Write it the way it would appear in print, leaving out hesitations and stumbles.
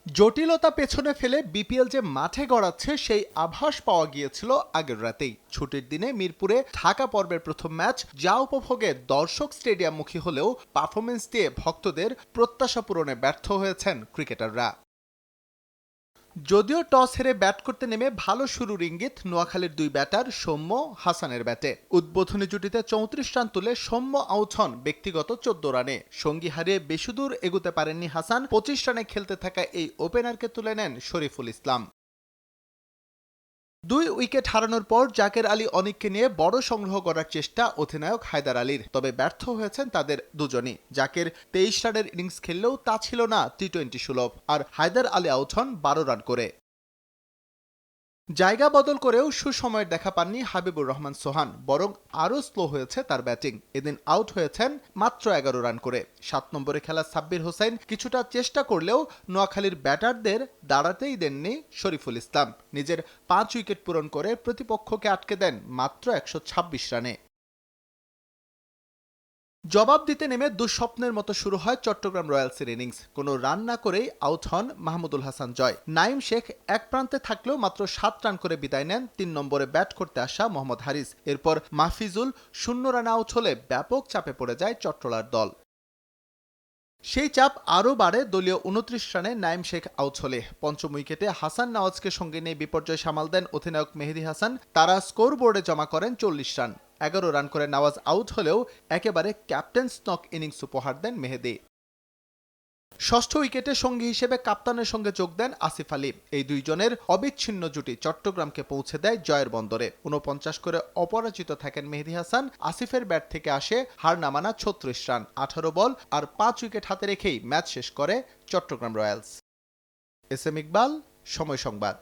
জটিলতা পেছনে ফেলে বিপিএল যে মাঠে গড়াচ্ছে সেই আভাস পাওয়া গিয়েছিল আগের রাতেই। ছুটির দিনে মিরপুরে ঢাকা পর্বের প্রথম ম্যাচ যা উপভোগে দর্শক স্টেডিয়ামমুখী হলেও পারফরমেন্স দিয়ে ভক্তদের প্রত্যাশা পূরণে ব্যর্থ হয়েছেন ক্রিকেটাররা। যদিও টস হেরে ব্যাট করতে নেমে ভালো শুরুর ইঙ্গিত নোয়াখালীর দুই ব্যাটার সৌম্য হাসানের ব্যাটে। উদ্বোধনী জুটিতে 34 রান তুলে সৌম্য আউট হন ব্যক্তিগত 14 রানে। সঙ্গী হারিয়ে বেশিদূর এগুতে পারেননি হাসান। 25 রানে খেলতে থাকা এই ওপেনারকে তুলে নেন শরীফুল ইসলাম। 2 উইকেট হারানোর পর জাকের আলী অনিককে নিয়ে বড় সংগ্রহ করার চেষ্টা অধিনায়ক হায়দার আলীর, তবে ব্যর্থ হয়েছেন তাদের দুজনই। জাকের 23 রানের ইনিংস খেললেও তা ছিল না টি-20 সুলভ, আর হায়দার আলী আউট হন 12 রান করে। জায়গা বদল করেও সুসময়ের দেখা পাননি হাবিবুর রহমান সোহান, বরং আরও স্লো হয়েছে তার ব্যাটিং। এদিন আউট হয়েছেন মাত্র 11 রান করে। 7 নম্বরে খেলা সাব্বির হোসেন কিছুটা চেষ্টা করলেও নোয়াখালীর ব্যাটারদের দাঁড়াতেই দেননি শরীফুল ইসলাম। নিজের 5 উইকেট পূরণ করে প্রতিপক্ষকে আটকে দেন মাত্র 126 রানে। জবাব দিতে নেমে দুঃস্বপ্নের মতো শুরু হয় চট্টগ্রাম রয়্যালসের ইনিংস। কোনো রান না করেই আউট হন মাহমুদুল হাসান জয়। নাইম শেখ এক প্রান্তে থাকলেও মাত্র 7 রান করে বিদায় নেন 3 নম্বরে ব্যাট করতে আসা মোহাম্মদ হারিস। এরপর মাহফিজুল 0 রানে আউট হলে ব্যাপক চাপে পড়ে যায় চট্টলার দল। সেই চাপ আরও বাড়ে দলীয় 29 রানে নাইম শেখ আউট হলে। পঞ্চম উইকেটে হাসান নওয়াজকে সঙ্গে নিয়ে বিপর্যয় সামাল দেন অধিনায়ক মেহেদী হাসান। তারা স্কোর বোর্ডে জমা করেন 40 রান। 11 রান করে নওয়াজ আউট হলেও একেবারে ক্যাপ্টেন্স নক ইনিংস উপহার দেন মেহেদী। ষষ্ঠ উইকেটে সঙ্গী হিসেবে কাপ্তানের সঙ্গে যোগ দেন আসিফ আলী। এই দুইজনের অবিচ্ছিন্ন জুটি চট্টগ্রামকে পৌঁছে দেয় জয়ের বন্দরে। 49 করে অপরাজিত থাকেন মেহেদী হাসান। আসিফের ব্যাট থেকে আসে হার না মানা 36 রান, 18 বল আর 5 উইকেট হাতে রেখেই ম্যাচ শেষ করে Chattogram Royals. S M Iqbal, সময় সংবাদ।